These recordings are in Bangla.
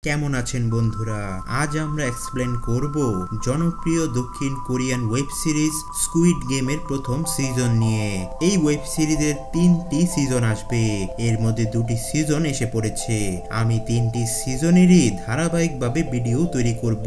কেমন আছেন বন্ধুরা? আজ আমরা এক্সপ্লেন করব জনপ্রিয় দক্ষিণ কোরিয়ান ওয়েব সিরিজ স্কুইড গেমের প্রথম সিজন নিয়ে। এই ওয়েব সিরিজের 3টি সিজন আসবে, এর মধ্যে 2টি সিজন এসে পড়েছে। আমি 3টি সিজনেরই ধারাবাহিকভাবে ভিডিও তৈরি করব,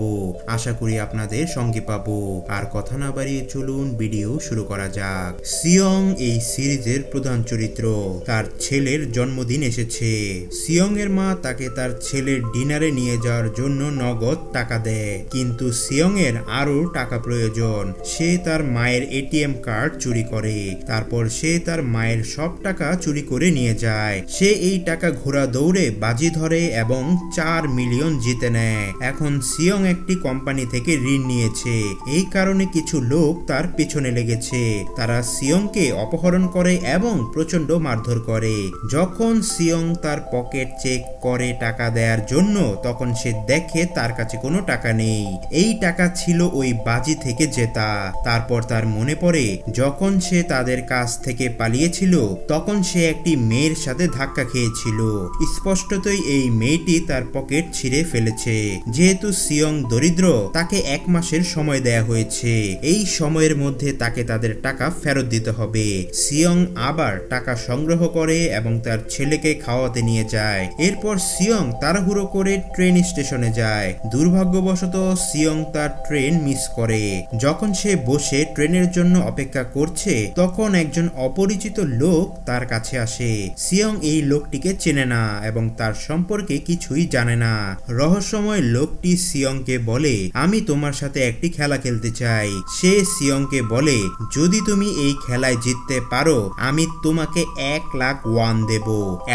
আশা করি আপনাদের সঙ্গে পাবো। আর কথা না বাড়িয়ে চলুন ভিডিও শুরু করা যাক। সিয়ং এই সিরিজের প্রধান চরিত্র। তার ছেলের জন্মদিন এসেছে। সিয়ং এর মা তাকে তার ছেলের ডিনার নিয়ে যাওয়ার জন্য নগদ টাকা দেয়, কিন্তু সিয়ং এর আরো টাকা প্রয়োজন। সে তার মায়ের এটিএম কার্ড চুরি করে, তারপর সে তার মায়ের সব টাকা চুরি করে নিয়ে যায়। সে এই টাকা ঘোড়া দৌড়ে বাজি ধরে এবং 4 মিলিয়ন জিতে নেয়। এখন সিয়ং একটি কোম্পানি থেকে ঋণ নিয়েছে, এই কারণে কিছু লোক তার পিছনে লেগেছে। তারা সিয়ংকে অপহরণ করে এবং প্রচন্ড মারধর করে। যখন সিয়ং তার পকেট চেক করে টাকা দেওয়ার জন্য, তখন সে দেখে তার কাছে কোনো টাকা নেই। এই টাকা ছিল ওই বাজি থেকে জেতা। তারপর তার মনে পড়ে যখন সে তাদের কাছ থেকে পালিয়েছিল, তখন সে একটি মেয়ের সাথে ধাক্কা খেয়েছিল। স্পষ্টতই এই মেয়েটি তার পকেট ছিঁড়ে ফেলেছে। যেহেতু সিয়ং দরিদ্র, তাকে 1 মাসের সময় দেয়া হয়েছে। এই সময়ের মধ্যে তাকে তাদের টাকা ফেরত দিতে হবে। সিয়ং আবার টাকা সংগ্রহ করে এবং তার ছেলেকে খাওয়াতে নিয়ে যায়। এরপর সিয়ং তাড়াহুড়ো করে ট্রেন স্টেশনে যায়। দুর্ভাগ্যবশত সিয়ং তার ট্রেন মিস করে। যখন সে বসে ট্রেনের জন্য অপেক্ষা করছে, তখন একজন অপরিচিত লোক তার কাছে আসে। সিয়ং এই লোকটিকে চেনে না এবং তার সম্পর্কে কিছুই জানে না। রহস্যময় লোকটি সিয়ংকে বলে, আমি তোমার সাথে একটি খেলা খেলতে চাই। সে সিয়ংকে বলে, যদি তুমি এই খেলায় জিততে পারো, আমি তোমাকে 1 লাখ ওয়ান দেব।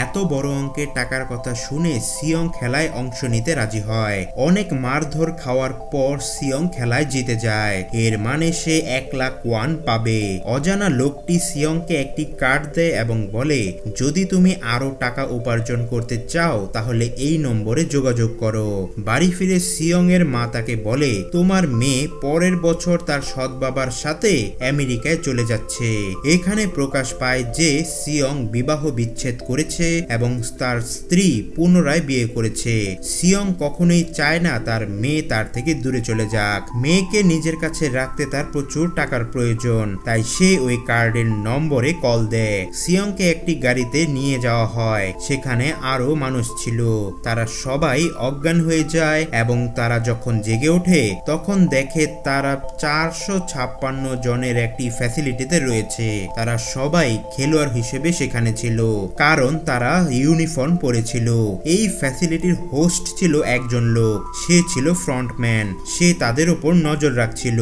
এত বড় অঙ্কের টাকার কথা শুনে সিয়ং খেলায় অংশ নিতে রাজি হয়। অনেক মারধর খাওয়ার পর সিয়ং খেলায় জিতে যায়। এর মানে সে 1 লাখ ওয়ান পাবে। অজানা লোকটি সিয়ংকে একটি কার্ড দেয় এবং বলে, যদি তুমি আরো টাকা উপার্জন করতে চাও তাহলে এই নম্বরে যোগাযোগ করো। বাড়ি ফিরে সিয়ং এর মা তাকে বলে, তোমার মেয়ে পরের বছর তার সৎ বাবার সাথে আমেরিকায় চলে যাচ্ছে। এখানে প্রকাশ পায় যে সিয়ং বিবাহ বিচ্ছেদ করেছে এবং তার স্ত্রী পুনরায় বিয়ে করেছে। সিয়ং কখনোই চায় না তার মেয়ে তার থেকে দূরে চলে যাক। মেয়েকে নিজের কাছে রাখতে তার প্রচুর টাকার প্রয়োজন, তাই সে ওই কার্ডের নম্বরে কল দেয়। সিয়ংকে একটি গাড়িতে নিয়ে যাওয়া হয়। সেখানে আরো মানুষ ছিল। তারা সবাই অজ্ঞান হয়ে যায় এবং তারা যখন জেগে ওঠে, তখন দেখে তারা 456 জনের একটি ফ্যাসিলিটিতে রয়েছে। তারা সবাই খেলোয়াড় হিসেবে সেখানে ছিল, কারণ তারা ইউনিফর্ম পরেছিল। এই ফ্যাসিলিটির হোস্ট ছিল একজন লোক, সে ছিল ফ্রন্টম্যান। সে তাদের উপর নজর রাখছিল।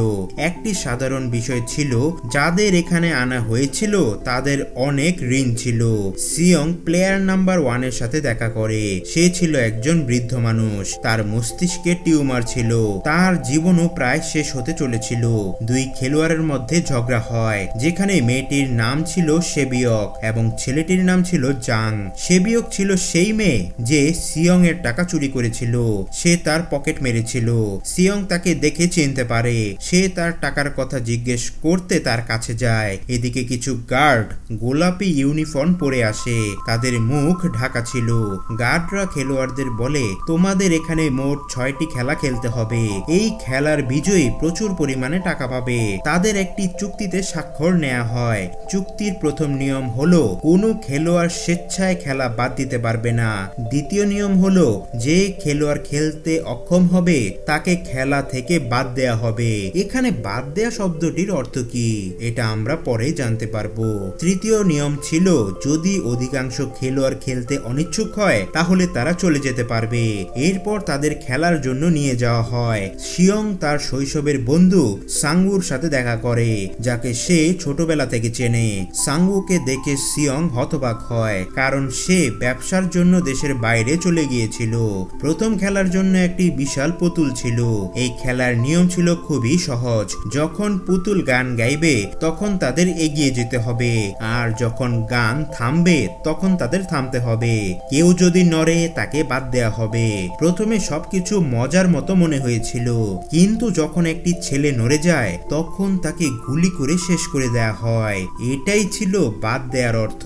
একটি সাধারণ বিষয় ছিল, যাদের এখানে আনা হয়েছিল তাদের অনেক ঋণ ছিল। সিয়ং প্লেয়ার নাম্বার 1 এর সাথে দেখা করে। সে ছিল একজন বৃদ্ধ মানুষ। তার মস্তিষ্কে টিউমার ছিল। তার জীবনও প্রায় শেষ হতে চলেছিল। 2 খেলোয়াড়ের মধ্যে ঝগড়া হয়, যেখানে মেয়েটির নাম ছিল সেবিয়ক এবং ছেলেটির নাম ছিল জাং। সেবিয়ক ছিল সেই মেয়ে যে সিয়ং এর টাকা চুরি করেছিল। সে তার পকেট মেরেছিল। সিয়ং তাকে দেখে চিনতে পারে। সে তার টাকার কথা জিজ্ঞেস করতে তার কাছে যায়। এদিকে কিছু গার্ড গোলাপি ইউনিফর্ম পরে আসে। তাদের মুখ ঢাকা ছিল। গার্ডরা খেলোয়াড়দের বলে, তোমাদের এখানে মোট 6টি খেলা খেলতে হবে। এই খেলার বিজয়ী প্রচুর পরিমাণে টাকা পাবে। তাদের একটি চুক্তিতে স্বাক্ষর নেওয়া হয়। চুক্তির প্রথম নিয়ম হলো, কোনো খেলোয়াড় স্বেচ্ছায় খেলা বাদ দিতে পারবে না। দ্বিতীয় নিয়ম হলো, যে খেলোয়াড় খেলতে অক্ষম হবে তাকে খেলা থেকে বাদ দেয়া হবে। এখানে বাদ দেয়া শব্দটির অর্থ কি, এটা আমরা পরে জানতে পারবো। তৃতীয় নিয়ম ছিল, যদি অধিকাংশ খেলোয়াড় খেলতে অনিচ্ছুক হয় তাহলে তারা চলে যেতে পারবে। এরপর তাদের খেলার জন্য নিয়ে যাওয়া হয়। সিয়ং তার শৈশবের বন্ধু সাংগুর সাথে দেখা করে, যাকে সে ছোটবেলা থেকে চেনে। সাংগুকে দেখে সিয়ং হতবাক হয়, কারণ সে ব্যবসার জন্য দেশের বাইরে চলে গিয়েছিল। প্রথম খেলার জন্য একটি বিশাল পুতুল ছিল। এই খেলার নিয়ম ছিল খুবই সহজ। যখন পুতুল গান গাইবে তখন তাদের এগিয়ে যেতে হবে, আর যখন গান থামবে তখন তাদের থামতে হবে। কেউ যদি নড়ে তাকে বাদ দেয়া হবে। প্রথমে সবকিছু মজার মতো মনে হয়েছিল, কিন্তু যখন একটি ছেলে নড়ে যায় তখন তাকে গুলি করে শেষ করে দেয়া হয়। এটাই ছিল বাদ দেওয়ার অর্থ।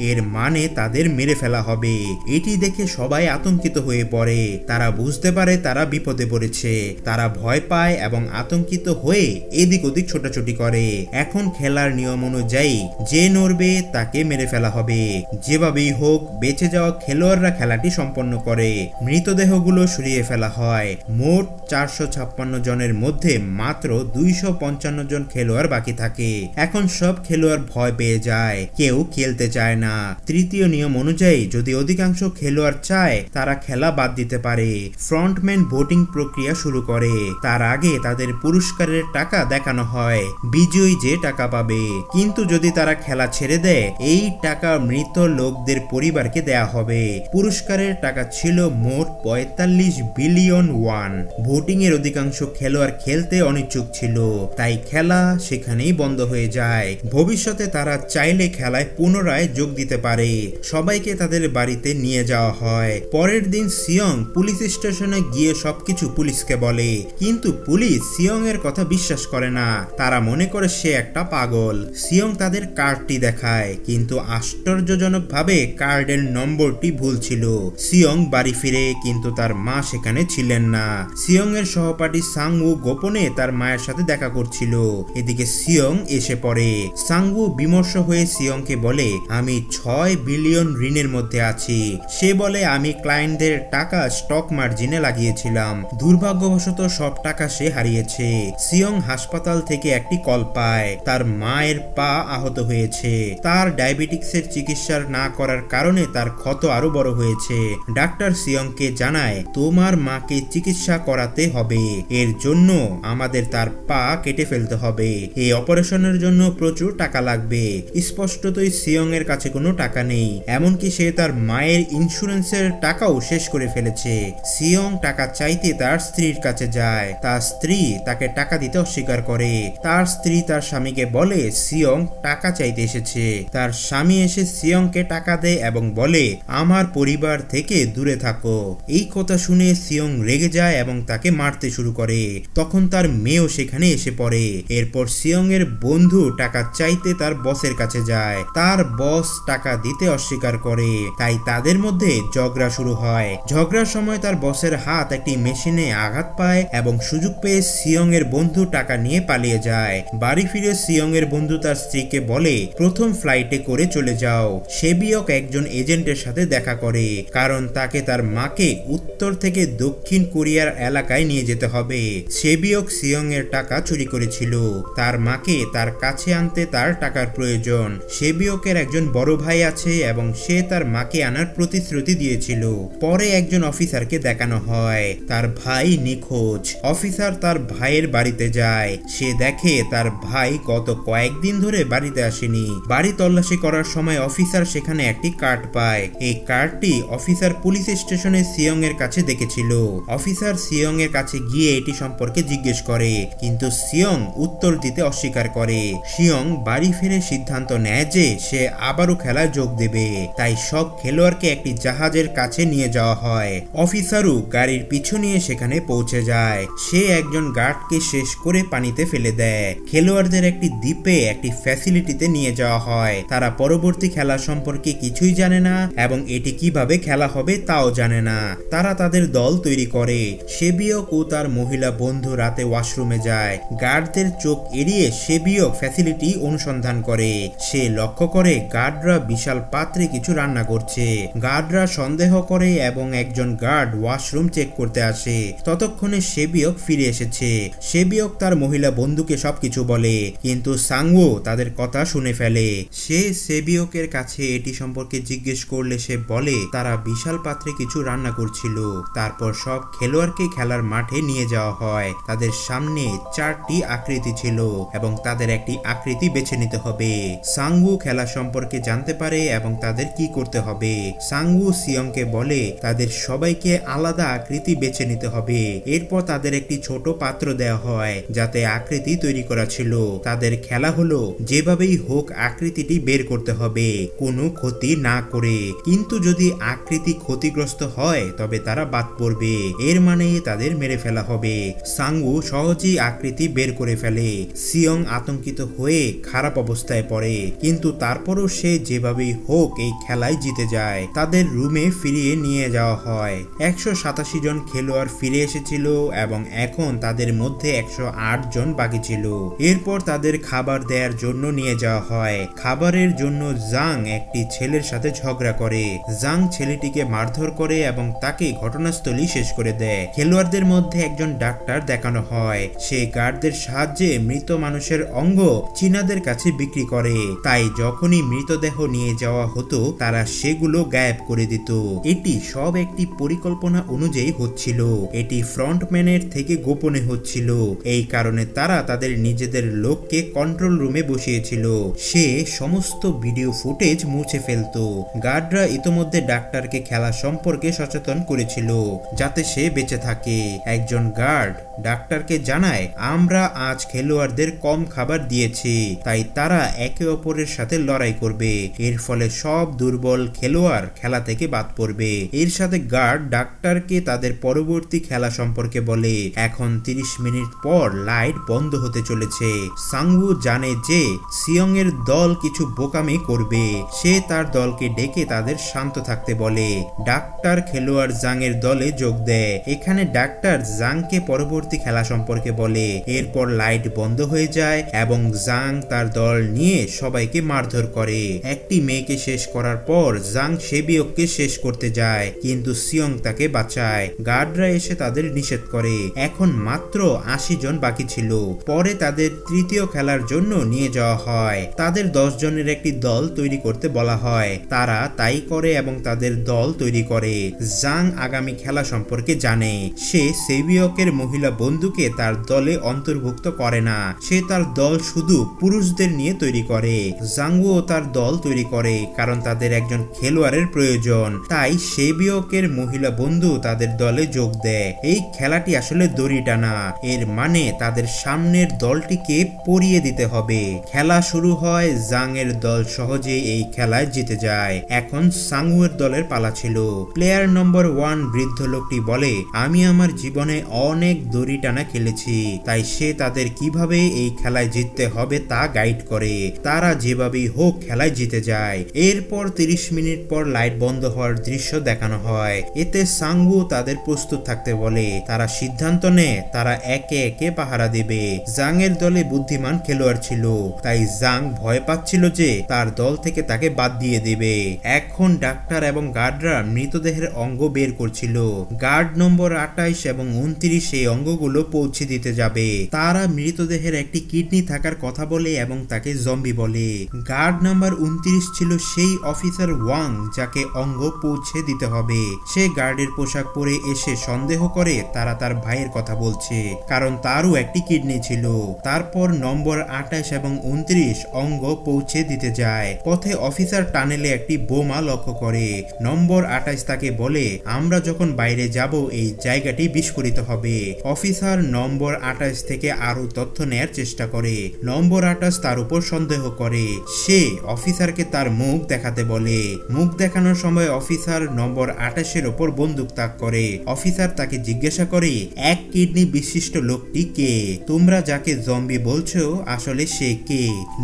এর মানে তাদের মেরে ফেলা হবে। এটি দেখে সবাই আতঙ্কিত হয়ে পড়ে। তারা বুঝতে পারে তারা বিপদে পড়েছে। তারা ভয় পায় এবং আতঙ্কিত হয়ে এদিক ওদিক ছোটাছুটি করে। এখন খেলার নিয়ম অনুযায়ী যে নড়বে তাকে মেরে ফেলা হবে। যেভাবেই হোক বেঁচে যাওয়া খেলোয়াড়রা খেলাটি সম্পন্ন করে। মৃতদেহগুলো সরিয়ে ফেলা হয়। মোট 456 জনের মধ্যে মাত্র 255 জন খেলোয়াড় বাকি থাকে। এখন সব খেলোয়াড় ভয় পেয়ে যায়, কেউ খেলতে চায় না। তৃতীয় নিয়ম অনুযায়ী যদি অধিকাংশ খেলোয়াড় চায় তারা খেলা বাদ দিতে পারে। ফ্রন্টম্যান ভোটিং প্রক্রিয়া শুরু করে। তার আগে তাদের পুরস্কারের টাকা দেখানো হয়, বিজয়ী যে টাকা পাবে। কিন্তু যদি তারা খেলা ছেড়ে দেয় এই টাকা মৃত লোকদের পরিবারকে দেয়া হবে। পুরস্কারের টাকা ছিল মোট 45 বিলিয়ন ওয়ান। ভোটিং এর অধিকাংশ খেলোয়াড় খেলতে অনিচ্ছুক ছিল, তাই খেলা সেখানেই বন্ধ হয়ে যায়। ভবিষ্যতে তারা চাইলে খেলায় পুনরায় যোগ দিতে পারে। সবাইকে তাদের বাড়িতে নিয়ে যাওয়া হয়। পরের দিন সিয়ং পুলিশ স্টেশনে গিয়ে সবকিছু পুলিশকে বলে, কিন্তু পুলিশ সিয়ং এর কথা বিশ্বাস করে না। তারা মনে করে সে একটা পাগল। সিয়ং তাদের কার্ডটি দেখায়, কিন্তু আশ্চর্যজনকভাবে কার্ডের নম্বরটি ভুল ছিল। সিয়ং বাড়ি ফিরে, কিন্তু তার মা সেখানে ছিলেন না। সিয়ং এর সহপাঠী সাংওু গোপনে তার মায়ের সাথে দেখা করছিল। এদিকে সিয়ং এসে পড়ে। সাংওু বিমর্ষ হয়ে সিয়ংকে বলে, আমি 6 বিলিয়ন ঋণের মধ্যে আছি। সে বলে, আমি ক্লায়েন্টদের টাকা স্টক মার্জিনে লাগিয়েছিলাম। দুর্ভাগ্যবশত সব টাকা সে হারিয়েছে। সিয়ং হাসপাতাল থেকে একটি কল পায়, তার মায়ের পা আহত হয়েছে। তার ডায়াবেটিক্সের চিকিৎসা না করার কারণে তার ক্ষত আরো বড় হয়েছে। ডাক্তার সিয়ংকে জানায়, তোমার মাকে চিকিৎসা করাতে হবে, এর জন্য আমাদের তার পা কেটে ফেলতে হবে। এই অপারেশনের জন্য প্রচুর টাকা লাগবে। স্পষ্টতই সিয়ং এর কাছে কোনো টাকা নেই, এমনকি সে তার মায়ের ইন্স্যুরেন্সের টাকাও শেষ করে ফেলেছে। সিয়ং টাকা চাইতে তার স্ত্রীর কাছে যায়। তার স্ত্রী তাকে টাকা দিতে অস্বীকার করে। তার স্ত্রী তার স্বামীকে বলে সিয়ং টাকা চাইতে এসেছে। তার স্বামী এসে সিয়ংকে টাকা দেয় এবং বলে, আমার পরিবার থেকে দূরে থাকো। এই কথা শুনে সিয়ং রেগে যায় এবং তাকে মারতে শুরু করে। তখন তার মেয়েও সেখানে এসে পড়ে। এরপর সিয়ং এর বন্ধু টাকা চাইতে তার বসের কাছে যায়। তার বস টাকা দিতে অস্বীকার করে, তাই তাদের মধ্যে ঝগড়া শুরু হয়। ঝগড়ার সময় তার বসের হাত একটি মেশিনে আঘাত পায় এবং সুযোগ পেয়ে সিয়ং এর বন্ধু টাকা নিয়ে পালিয়ে যায়। বাড়ি ফিরে সিয়ং এর বন্ধু তার স্ত্রীকে বলে, প্রথম ফ্লাইটে করে চলে যাও। সেবিয়ক একজন এজেন্টের সাথে দেখা করে, কারণ তাকে তার মাকে উত্তর থেকে দক্ষিণ কোরিয়ার এলাকায় নিয়ে যেতে হবে। সেবিয়ক সিয়ং এর টাকা চুরি করেছিল। তার মাকে তার কাছে আনতে তার টাকার প্রয়োজন। সেবিয়কের একজন বড় ভাই আছে এবং সে তার মাকে আনার প্রতিশ্রুতি দিয়েছিল। পরে একজন অফিসারকে দেখানো হয়, তার ভাই নিখোঁজ। অফিসার তার ভাইয়ের বাড়িতে যায়। সে দেখে তার ভাই গত কয়েকদিন ধরে বাড়িতে আসেনি। বাড়ি তল্লাশি করার সময় অফিসার সেখানে একটি কার্ড পায়। এই কার্ডটি অফিসার পুলিশ স্টেশনে সিয়ং এর কাছে দেখেছিল। অফিসার সিয়ং এর কাছে গিয়ে এটি সম্পর্কে জিজ্ঞেস করে, কিন্তু সিয়ং উত্তর দিতে অস্বীকার করে। সিয়ং বাড়ি ফিরে সিদ্ধান্ত নেয় যে সে আবারও খেলায় যোগ দেবে। তাই সব খেলোয়াড়কে একটি জাহাজের কাছে নিয়ে যাওয়া হয়। অফিসারও গাড়ির পিছু নিয়ে সেখানে পৌঁছে যায়। সে একজন গার্ডকে শেষ করে পানিতে ফেলে দেয়। খেলোয়াড়দের একটি দ্বীপে একটি ফ্যাসিলিটিতে নিয়ে যাওয়া হয়। তারা পরবর্তী খেলা সম্পর্কে কিছুই জানে না এবং এটি কিভাবে খেলা হবে তাও জানে না। তারা তাদের দল তৈরি করে। সেবিয়ক ও তার মহিলা বন্ধু রাতে ওয়াশরুমে যায়। গার্ডদের চোখ এড়িয়ে সেবিয়ক ফ্যাসিলিটি অনুসন্ধান করে। সে লক্ষ্য করে গার্ডরা বিশাল পাত্রে কিছু রান্না করছে। গার্ডরা সন্দেহ করে এবং একজন গার্ড ওয়াশরুম চেক করতে আসে। ততক্ষণে সেবিয়ক ফিরে এসেছে। সেবিয়ক তার মহিলা বন্ধুকে সবকিছু বলে, কিন্তু সাংওু তাদের কথা শুনে ফেলে। সে সেবিয়কের কাছে এটি সম্পর্কে জিজ্ঞেস করলে সে বলে তারা বিশাল পাত্রে কিছু রান্না করছিল। তারপর সব খেলোয়াড়কে খেলার মাঠে নিয়ে যাওয়া হয়। তাদের সামনে 4টি আকৃতি ছিল এবং তাদের একটি আকৃতি বেছে নিতে হবে। সাংওু খেলা সম্পর্কে জানতে পারে এবং তাদের কি করতে হবে। সাংওু সিয়ংকে বলে তাদের সবাইকে আলাদা আকৃতি বেছে নিতে হবে। এরপর তাদের একটি ছোট পাত্র দেওয়া হয় যাতে আকৃতি তৈরি করা ছিল। তাদের খেলা হলো যেভাবেই হোক আকৃতিটি বের করতে হবে, কোনো ক্ষতি না করে। কিন্তু যদি আকৃতি ক্ষতিগ্রস্ত হয় তবে তারা বাদ পড়বে, এর মানে তাদের মেরে ফেলা হবে। সাংওু সহজেই আকৃতি বের করে ফেলে। সিয়ং আতঙ্কিত হয়ে খারাপ অবস্থায় পড়ে, কিন্তু তারপরও সে যেভাবেই হোক এই খেলায় জিতে যায়। তাদের রুমে ফিরিয়ে নিয়ে যাওয়া হয়। 187 জন খেলোয়াড় ফিরে এসেছিল এবং এখন তাদের মধ্যে 108 জন বাকি ছিল। এরপর তাদের খাবার দেওয়ার জন্য নিয়ে যাওয়া হয়। খাবারের জন্য জাং একটি ছেলের সাথে ঝগড়া করে। জাং ছেলেটিকে মারধর করে এবং তাকে ঘটনাস্থলেই শেষ করে দেয়। খেলোয়াড়দের মধ্যে একজন ডাক্তার দেখানো হয়। সে গার্ডদের সাহায্যে মৃত মানুষের অঙ্গ চীনাদের কাছে বিক্রি করে। তাই যখনই মৃতদেহ নিয়ে যাওয়া হতো তারা সেগুলো গায়েব করে দিত। এটি সব একটি পরিকল্পনা অনুযায়ী হচ্ছিল। এটি ফ্রন্টম্যানের থেকে গোপনে হচ্ছিল। এই কারণে তারা তাদের নিজেদের লোককে কন্ট্রোল রুমে বসিয়েছিল। সে সমস্ত ভিডিও ফুটেজ মুছে ফেলত। গার্ডরা ইতোমধ্যে ডাক্তারকে খেলা সম্পর্কে সচেতন করেছিল যাতে সে বেঁচে থাকে। একজন গার্ড ডাক্তারকে জানায়, আমরা আজ খেলোয়াড়দের কম খাবার দিয়েছি, তাই তারা একে অপরের সাথে লড়াই করবে। এর ফলে সব দুর্বল খেলোয়াড় খেলা থেকে বাদ পড়বে। এর সাথে গার্ড ডাক্তারকে তাদের পরবর্তী খেলা সম্পর্কে বলে। এখন 30 মিনিট পর লাইট বন্ধ হতে চলেছে। সাংওু জানে যে সিয়ং এর দল কিছু বোকামি করবে। সে তার দলকে ডেকে তাদের শান্ত থাকতে বলে। ডাক্তার খেলোয়াড় জাং এর দলে যোগ দেয়। এখানে ডাক্তার জাংকে পরবর্তী খেলা সম্পর্কে বলে। এরপর লাইট বন্ধ হয়ে যায় এবং জাং তার দল নিয়ে সবাইকে মারধর করে। একটি মেয়েকে শেষ করার পর জাং সেবিয়ককে শেষ করতে যায়, কিন্তু সিয়ং তাকে বাঁচায়। গার্ডরা এসে তাদের নিষেধ করে। এখন মাত্র 80 জন বাকি ছিল। পরে তাদের তৃতীয় খেলার জন্য নিয়ে যাওয়া হয়। তাদের 10 জনের একটি দল তৈরি করতে বলা হয়। তারা তাই করে এবং তাদের দল তৈরি করে। জাং আগামী খেলা সম্পর্কে জানে। সে সেবিয়কের মহিলা বন্ধুকে তার দলে অন্তর্ভুক্ত করে না। সে তার দল শুধু পুরুষদের নিয়ে তৈরি করে। জাংও তার দল তৈরি করে কারণ তাদের একজন খেলোয়াড়ের প্রয়োজন। তাই সেবিয়কের মহিলা বন্ধু তাদের দলে যোগ দেয়। এই খেলাটি আসলে দড়ি টানা। এর মানে তাদের সামনের দলটিকে পরিয়ে দিতে হবে। খেলা শুরু হয়। জাং এর দল সহজেই এই খেলায় জিতে যায়। এখন সাংওু এর দলের পালা ছিল। প্লেয়ার নম্বর 1 বৃদ্ধ লোকটি বলে, আমি আমার জীবনে অনেক দড়ি টানা খেলেছি, তাই সে তাদের কিভাবে এই খেলায় জিততে হবে তা গাইড করে। তারা যেভাবেই হোক খেলায় জিতে যায়। এরপর 30 মিনিট পর লাইট বন্ধ হওয়ার দৃশ্য দেখানো হয়। এতে সাংওু তাদের প্রস্তুত থাকতে বলে। তারা সিদ্ধান্ত নেয় তারা একে একে পাহারা দেবে। জাং এর দলে বুদ্ধিমান খেলোয়াড় ছিল, তাই জাং ভয় পাচ্ছিল যে তার দল থেকে তাকে বাদ দিয়ে দেবে। এখন ডাক্তার এবং গার্ডরা মৃতদেহের অঙ্গ বের করছিল। গার্ড নম্বর 28 এবং 29 এই অঙ্গগুলো পৌঁছে দিতে যাবে। তারা মৃতদেহের একটি কিডনি থাকার কথা বলে এবং তাকে জম্বি বলে। গার্ড নাম্বার 29 ছিল সেই অফিসার ওয়াং যাকে অঙ্গ পৌঁছে দিতে হবে। সে গার্ডের পোশাক পরে এসে সন্দেহ করে তারা তার ভাইয়ের কথা বলছে, কারণ তারও একটি কিডনি ছিল। তারপর নম্বর 28 এবং 29 অঙ্গ পৌঁছে দিতে যায়। পথে অফিসার টানেলে একটি বোমা লক্ষ্য করে। নম্বর 28 তাকে বলে, আমরা যখন বাইরে যাব এই জায়গাটি বিস্ফোরিত হবে। অফিসার নম্বর 28 থেকে আরো তথ্য নেয়ার চেষ্টা করে। নম্বর 28 তার উপর সন্দেহ করে। সে অফিসারকে তার মুখ দেখাতে বলে। মুখ দেখানোর সময় অফিসার নম্বর 28 এর উপর বন্দুক তাক করে। অফিসার তাকে জিজ্ঞাসা করে, এক কিডনি বিশিষ্ট লোকটি কে? তোমরা যাকে জম্বি বলছো আসলে সে কে?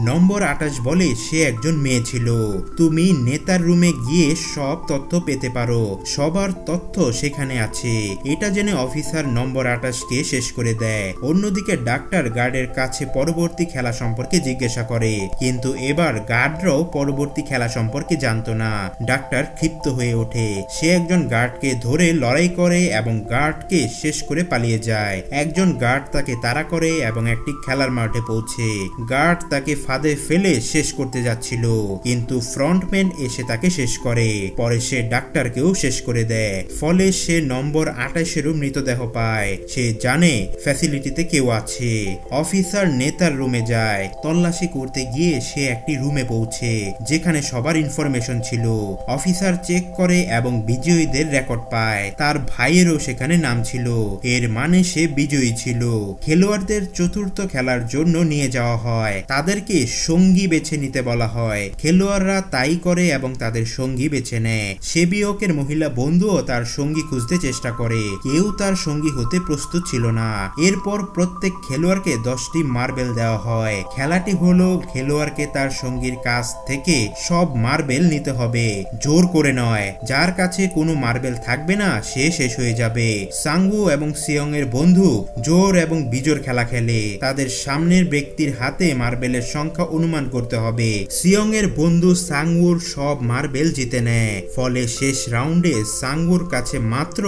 নম্বর 28 বলে, সে একজন মেয়ে ছিল। তুমি নেতার রুমে গিয়ে সব তথ্য পেতে পারো। সবার তথ্য সেখানে আছে। এটা জেনে অফিসার নম্বর 28 কে শেষ করে দেয়। অন্যদিকে ডাক্তার গার্ডের কাছে পরবর্তী খেলা সম্পর্কে জিজ্ঞাসা করে, কিন্তু এবার গার্ডরাও পরবর্তী খেলা সম্পর্কে জানতো না। ডাক্তার ক্ষিপ্ত হয়ে ওঠে। সে একজন গার্ডকে ধরে লড়াই করে এবং গার্ডকে শেষ করে পালিয়ে যায়। একজন গার্ড তাকে তাড়া করে এবং একটি খেলার মাঠে পৌঁছে। গার্ড তাকে ফাঁদে ফেলে শেষ করতে যাচ্ছিল, কিন্তু ফ্রন্টম্যান এসে তাকে শেষ করে। পরে সে ডাক্তারকেও শেষ করে দেয়। ফলে সে নম্বর 28 এরও মৃতদেহ পায়। সে জানে ফ্যাসিলিটিতে কেউ আছে। অফিসার নেতার রুমে যায়। তল্লাশি করতে গিয়ে সে একটি রুমে পৌঁছে যেখানে সবার ইনফরমেশন ছিল। অফিসার চেক করে এবং বিজয়ীদের রেকর্ড পায়। তার ভাইয়েরও সেখানে নাম ছিল। এর মানে সে বিজয়ী ছিল। খেলোয়াড়দের চতুর্থ খেলার জন্য নিয়ে যাওয়া হয়। তাদেরকে সঙ্গী বেছে নিতে বলা হয়। খেলোয়াড়রা তাই করে এবং তাদের সঙ্গী বেছে নেয়। সেবিয়কের মহিলা বন্ধুও তার সঙ্গী খুঁজতে চেষ্টা করে। কেউ তার সঙ্গী হতে প্রস্তুত ছিল না। এরপর প্রত্যেক খেলোয়াড়কে 10টি মার্বেল দেওয়া হয়। খেলাটি হলো খেলোয়াড়কে তার সঙ্গীর কাছ থেকে সব মার্বেল নিতে হবে, জোর করে নয়। যার কাছে কোনো কোনো মার্বেল থাকবে না, সে শেষ হয়ে যাবে। সাংওো এবং সিয়ং এর বন্ধু জোর এবং বিজোর খেলা খেলে। তাদের সামনের ব্যক্তির হাতে মার্বেলের সংখ্যা অনুমান করতে হবে। সিয়ং এর বন্ধু সাংওোর সব মার্বেল জিতে নেয়। ফলে শেষ রাউন্ডে সাংওোর কাছে মাত্র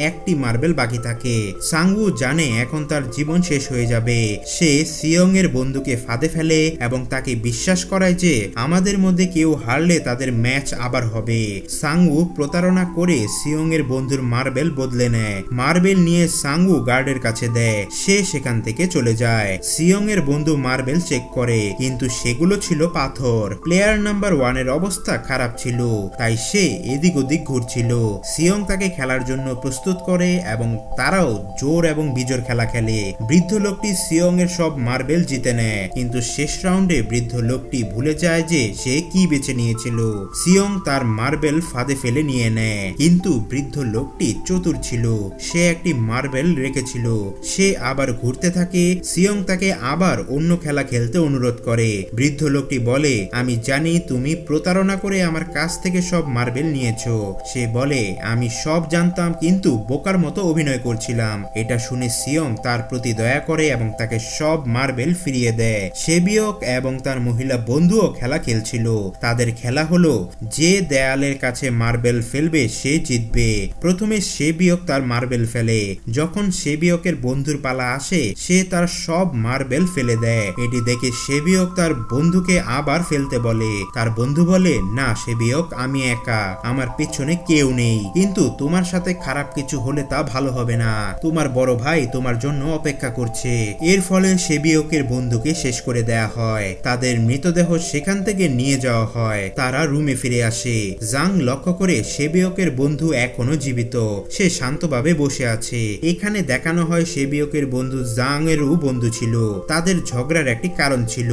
একটি মার্বেল বাকি থাকে। সাংওো জানে এখন তার জীবন শেষ হয়ে যাবে। সে সিয়ং এর বন্ধুকে ফাঁদে ফেলে এবং তাকে বিশ্বাস করায় যে আমাদের মধ্যে কেউ হারলে তাদের ম্যাচ আবার হবে। সাংওো প্রতারণা করে সিয়ং এর বন্ধুর মার্বেল বদলে নেয়। মার্বেল নিয়ে সাংওো গার্ডের কাছে দেয়। সে সেখান থেকে চলে যায়। সিয়ং এর বন্ধু মার্বেল চেক করে, কিন্তু সেগুলো ছিল পাথর। প্লেয়ার নাম্বার 1 এর অবস্থা খারাপ ছিল, তাই সে এদিক ওদিক ঘুরছিল। সিয়ং তাকে খেলার জন্য প্রস্তুত করে এবং তারাও জোর এবং বিজোর খেলা খেলে। বৃদ্ধ লোকটি সিয়ং এর সব মার্বেল জিতে নেয়, কিন্তু শেষ রাউন্ডে বৃদ্ধ লোকটি ভুলে যায় যে সে কি বেছে নিয়েছিল। সিয়ং তার মার্বেল ফাঁদে ফেলে নিয়ে নেয়, কিন্তু বৃদ্ধ লোকটি চতুর ছিল। সে একটি মার্বেল রেখেছিল। সে আবার ঘুরতে থাকে। সিয়ং তাকে আবার অন্য খেলা খেলতে অনুরোধ করে। বৃদ্ধ লোকটি বলে, আমি জানি তুমি প্রতারণা করে আমার কাছ থেকে সব মার্বেল নিয়েছো। সে বলে, আমি সব জানতাম, কিন্তু বোকার মতো অভিনয় করছিলাম। এটা শুনে সিয়ং তার প্রতি দয়া করে এবং তাকে সব মার্বেল ফিরিয়ে দেয়। সেবিয়ক এবং তার মহিলা বন্ধুও খেলা খেলছিল। তাদের খেলা হলো যে দেয়ালের কাছে মার্বেল ফেলবে সে জিতবে। প্রথমে সেবিয়ক তার মার্বেল ফেলে। যখন সেবিয়কের বন্ধুর পালা আসে, সে তার সব মার্বেল ফেলে দেয়। এটি দেখে সেবিয়ক তার বন্ধুকে আবার ফেলতে বলে। তার বন্ধু বলে, না সেবিয়ক, আমি একা, আমার পেছনে কেউ নেই, কিন্তু তোমার সাথে খারাপ কিছু হলে তা ভালো হবে না। তোমার বড় ভাই তোমার জন্য অপেক্ষা করছে। এর ফলে সেবিয়কের বন্ধুকে শেষ করে দেয়া হয়। তাদের মৃতদেহ সেখান থেকে নিয়ে যাওয়া হয়। তারা রুমে ফিরে আসে। জাং লক্ষ্য করে সেবিয়কের বন্ধু এখনো জীবিত। সে শান্তভাবে বসে আছে। এখানে দেখানো হয় সেবিয়কের বন্ধু জাং এরও বন্ধু ছিল। তাদের ঝগড়ার একটি কারণ ছিল।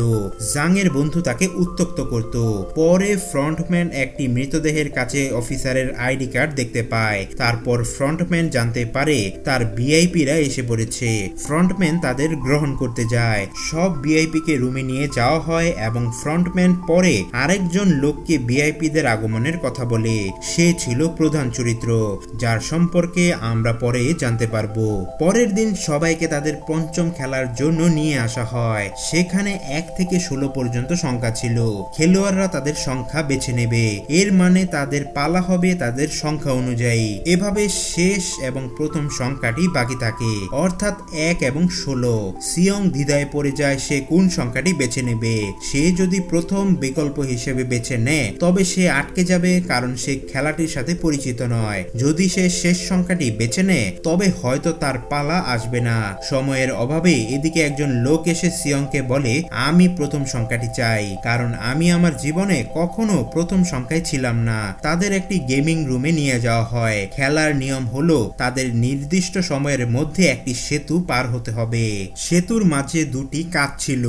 জাং এর বন্ধু তাকে উত্ত্যক্ত করত। পরে ফ্রন্টম্যান একটি মৃতদেহের কাছে অফিসারের আইডি কার্ড দেখতে পায়। তারপর ফ্রন্টম্যান জানতে পারে তার ভিআইপিরা এসে পড়েছে। ফ্রন্টম্যান তাদের গ্রহণ করতে যায়। সব ভিআইপি কে রুমে নিয়ে যাওয়া হয় এবং ফ্রন্টম্যান পরে আরেকজন লোককে ভিআইপিদের আগমনের কথা বলে। সে ছিল প্রধান চরিত্র, যার সম্পর্কে আমরা পরে জানতে পারবো। পরের দিন সবাইকে তাদের পঞ্চম খেলার জন্য নিয়ে আসা হয়। সেখানে 1 থেকে 16 পর্যন্ত সংখ্যা ছিল। খেলোয়াড়রা তাদের সংখ্যা বেছে নেবে। এর মানে তাদের পালা হবে তাদের সংখ্যা অনুযায়ী। এভাবে শেষ এবং প্রথম সংখ্যাটি বাকি থাকে, অর্থাৎ 1 এবং 16। সিয়ং দ্বিধায় পড়ে যায় সে কোন সংখ্যাটি বেছে নেবে। সে যদি প্রথম বিকল্প হিসেবে বেছে নেয় তবে সে আটকে যাবে, কারণ সে খেলাটির সাথে পরিচিত নয়। যদি সে শেষ সংখ্যাটি বেছে নেয় তবে হয়তো তার পালা আসবে না। সময়ের অভাবে এদিকে একজন লোক এসে সিয়ংকে বলে, আমি প্রথম সংখ্যাটি চাই, কারণ আমি আমার জীবনে কখনো প্রথম সংখ্যায় ছিলাম না। তাদের একটি গেমিং রুমে নিয়ে যাওয়া হয়। খেলার নিয়ম হলো তাদের নির্দিষ্ট সময়ের মধ্যে একটি সেতু পার হতে হবে। সেতুর মাঝে দুটি কাঁচ ছিল।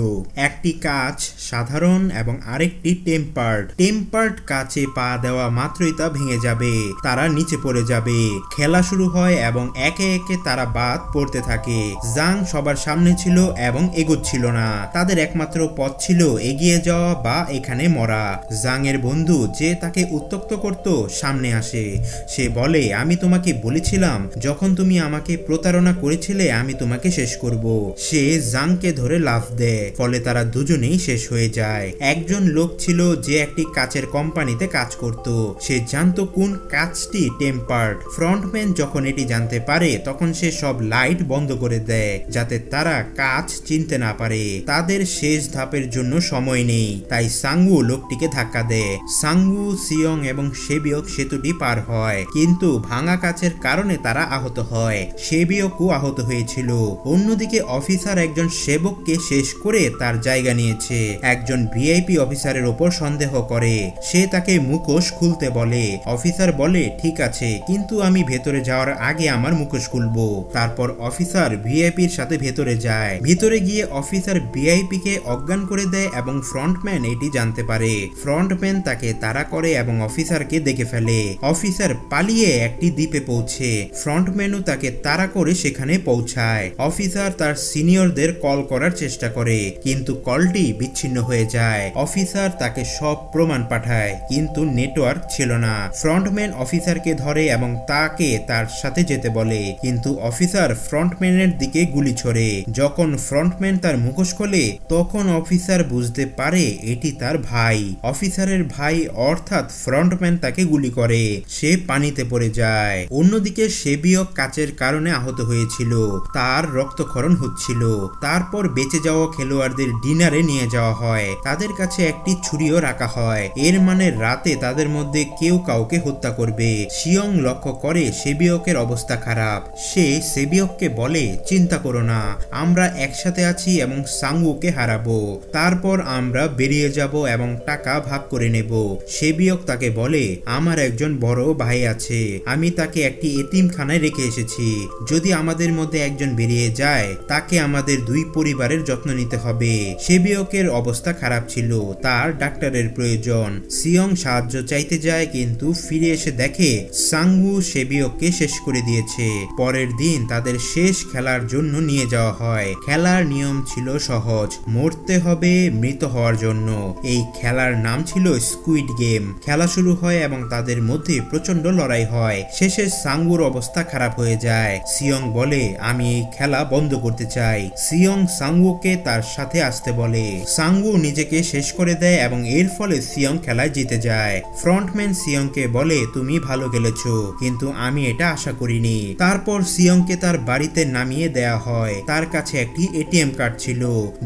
একটি কাঁচ সাধারণ এবং আরেকটি টেম্পার্ড। টেম্পার্ড কাঁচে পা দেওয়া মাত্রই তা ভেঙে যাবে। তারা নিচে পড়ে যাবে। খেলা শুরু হয় এবং একে একে তারা বাদ পড়তে থাকে। জাং সবার সামনে ছিল এবং এগোচ্ছিল না। তাদের একমাত্র পথ ছিল এগিয়ে যাওয়া বা এখানে মরা। জাং এর বন্ধু যে তাকে উত্ত্যক্ত করত সামনে আসে। সে বলে, আমি তোমাকে বলেছিলাম যখন তুমি আমাকে প্রতারণা করেছিলে আমি তোমাকে শেষ করব। সে জাংকে ধরে লাফ দেয়। ফলে তারা দুজনেই শেষ হয়ে যায়। একজন লোক ছিল যে একটি কাচের কোম্পানিতে কাজ করত। সে জানতো কোন কাচটি টেম্পার্ড। ফ্রন্টম্যান যখন এটি জানতে পারে তখন সে সব লাইট বন্ধ করে দেয় যাতে তারা কাচ চিনতে না পারে। তাদের শেষ ধাপের জন্য সময় নেই, তাই সাংওো লোকটিকে ধাক্কা দেয়। সাংওো, সিয়ং এবং সেবিয়ক সেতুটি পার হয়, কিন্তু ভাঙা কাচের কারণে তারা আহত হয়। সেবিয়কও আহত হয়েছিল। অন্যদিকে অফিসার একজন সেবককে শেষ করে তার জায়গা নিয়েছে। একজন ভিআইপি অফিসারের ওপর সন্দেহ করে। সে তাকে মুখোশ খুলতে বলে। অফিসার বলে, ঠিক আছে, কিন্তু আমি ভেতরে যাওয়ার আগে আমার মুখোশ খুলবো। তারপর অফিসার ভিআইপির সাথে ভেতরে যায়। ভিতরে গিয়ে অফিসার ভিআইপি কে অজ্ঞান করে দেয় এবং ফ্রন্টম্যান এটি জানতে পারে। ফ্রন্টম্যান তাকে তাড়া করে এবং অফিসারকে দেখে ফেলে। অফিসার পালিয়ে একটি দ্বীপে পৌঁছে। ফ্রন্টম্যানও তাকে তাড়া করে সেখানে পৌঁছায়। অফিসার তার সিনিয়রদের কল করার চেষ্টা করে, কিন্তু কলটি বিচ্ছিন্ন হয়ে যায়। অফিসার তাকে সব প্রমাণ পাঠায়, কিন্তু নেটওয়ার্ক ছিল না। ফ্রন্টম্যান অফিসারকে ধরে এবং তাকে তার সাথে যেতে বলে, কিন্তু অফিসার ফ্রন্টম্যানের দিকে গুলি ছোড়ে। যখন ফ্রন্টম্যান তার মুখোশ খোলে তখন অফিসার বুঝতে পারে এটি তার ভাই। অফিসারের ভাই অর্থাৎ ফ্রন্টম্যান তাকে গুলি করে, সে পানিতে পড়ে যায়। অন্যদিকে সেবিয়ক কাচের কারণে আহত হয়েছিল, তার রক্তক্ষরণ হচ্ছিল। তারপর বেঁচে যাওয়া খেলোয়াড়দের ডিনারে নিয়ে যাওয়া হয়, তাদের কাছে একটি ছুরিও রাখা হয়, এর মানে রাতে তাদের মধ্যে কেউ কাউকে হত্যা করবে। সিয়ং লক্ষ্য করে সেবিয়কের অবস্থা খারাপ, সে সেবিয়ককে বলে চিন্তা করো না, আমরা একসাথে আছি এবং সাংওকে হারাবো, তারপর আমরা বেরিয়ে যাব এবং টাকা ভাগ করে নেব। সেবিয়ক তাকে বলে আমার একজন বড় ভাই আছে, আমি তাকে একটি এতিমখানায় রেখে এসেছি, যদি আমাদের মধ্যে একজন বেরিয়ে যায় তাকে আমাদের দুই পরিবারের যত্ন নিতে হবে। সেবিয়কের অবস্থা খারাপ ছিল, তার ডাক্তারের প্রয়োজন। সিয়ং সাহায্য চাইতে যায় কিন্তু ফিরে এসে দেখে সাংওু সেবিয়ককে শেষ করে দিয়েছে। পরের দিন তাদের শেষ খেলার জন্য নিয়ে যাওয়া হয়। খেলার নিয়ম ছিল সহজ, মরতে হবে মৃত হওয়ার জন্য। এই খেলার নাম ছিল স্কুইড গেম। খেলা শুরু হয় এবং তাদের মধ্যে প্রচন্ড লড়াই হয়। শেষে সাংওুর অবস্থা খারাপ হয়ে যায়। সিয়ং বলে আমি এই খেলা বন্ধ করতে চাই। সিয়ং সাংওুকে তার সাথে আসতে বলে। সাংওু নিজেকে শেষ করে দেয় এবং এর ফলে সিয়ং খেলায় জিতে যায়। ফ্রন্টম্যান সিয়ংকে বলে তুমি ভালো খেলেছো, কিন্তু আমি এটা আশা করিনি। তারপর সিয়ংকে তার বাড়িতে নামিয়ে দেয়া হয়। তার কাছে একটি এটিএম কার্ড ছিল।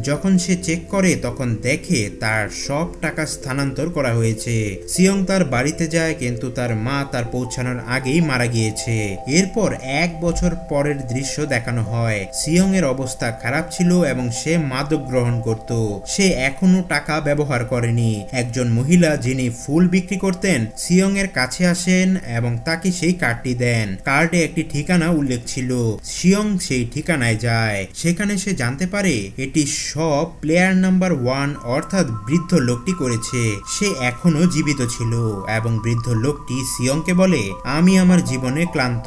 যখন সে চেক করে তখন দেখে তার সব টাকা স্থানান্তর করা হয়েছে। সিয়ং তার বাড়িতে যায় কিন্তু তার মা তার পৌঁছানোর আগেই মারা গিয়েছে। এরপর 1 বছর পরের দৃশ্য দেখানো হয়। সিয়ং এর অবস্থা খারাপ ছিল এবং সে মাদক গ্রহণ করত। সে এখনো টাকা ব্যবহার করেনি। একজন মহিলা যিনি ফুল বিক্রি করতেন সিয়ং এর কাছে আসেন এবং তাকে সেই কার্ডটি দেন। কার্ডে একটি ঠিকানা উল্লেখ ছিল। সিয়ং সেই ঠিকানায় যায়। সেখানে সে জানতে পারে এটি সব প্লেয়ার নাম্বার 1 অর্থাৎ বৃদ্ধ লোকটি করেছে। সে এখনো জীবিত ছিল এবং বৃদ্ধ লোকটি সিয়ংকে বলে আমি আমার জীবনে ক্লান্ত,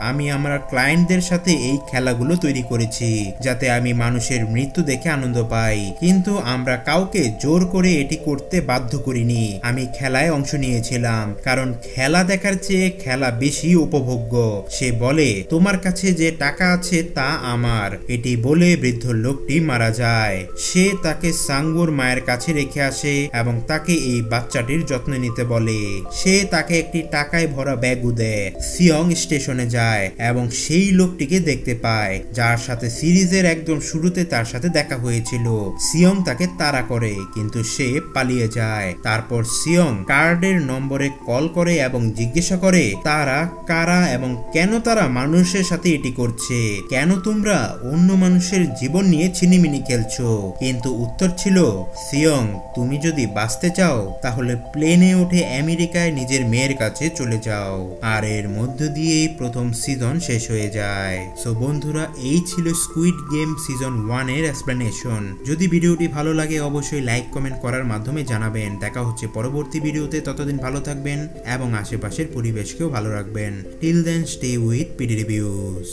আমি আমার ক্লায়েন্টদের সাথে এই খেলাগুলো তৈরি করেছি যাতে আমি মানুষের মৃত্যু দেখে আনন্দ পাই, কিন্তু আমরা কাউকে জোর করে এটি করতে বাধ্য করিনি। আমি খেলায় অংশ নিয়েছিলাম কারণ খেলা দেখার চেয়ে খেলা বেশি উপভোগ্য। সে বলে তোমার কাছে যে টাকা আছে তা আমার। এটি বলে বৃদ্ধ লোকটি মারা যায়। সে তাকে সাংওর মায়ের কাছে রেখে আসে এবং তাকে এই বাচ্চাটির যত্ন নিতে বলে। সে তাকে একটি টাকায় ভরা ব্যাগও দেয়। সিয়ং স্টেশনে যায় এবং সেই লোকটিকে দেখতে পায় যার সাথে সিরিজের একদম শুরুতে তার সাথে দেখা হয়েছিল। সিয়ং তাকে তাড়া করে কিন্তু সে পালিয়ে যায়। তারপর সিয়ং কার্ডের নম্বরে কল করে এবং জিজ্ঞাসা করে তারা কারা এবং কেন তারা মানুষের সাথে এটি করছে, কেন তোমরা অন্য মানুষের জীবন নিয়ে ছিনিমিনি খেলছো। কিন্তু উত্তর ছিল সিয়ং তুমি যদি বাঁচতে চাও তাহলে প্লেনে উঠে আমেরিকায় নিজের মেয়ের কাছে চলে যাও। আর এর মধ্য দিয়েই প্রথম সিজন শেষ হয়ে যায়। সো বন্ধুরা এই ছিল স্কুইড গেম সিজন 1 এর এক্সপ্লেনেশন। যদি ভিডিওটি ভালো লাগে অবশ্যই লাইক কমেন্ট করার মাধ্যমে জানাবেন। দেখা হচ্ছে পরবর্তী ভিডিওতে, ততদিন ভালো থাকবেন এবং আশেপাশের পরিবেশকেও ভালো রাখবেন। Till then stay with PD reviews.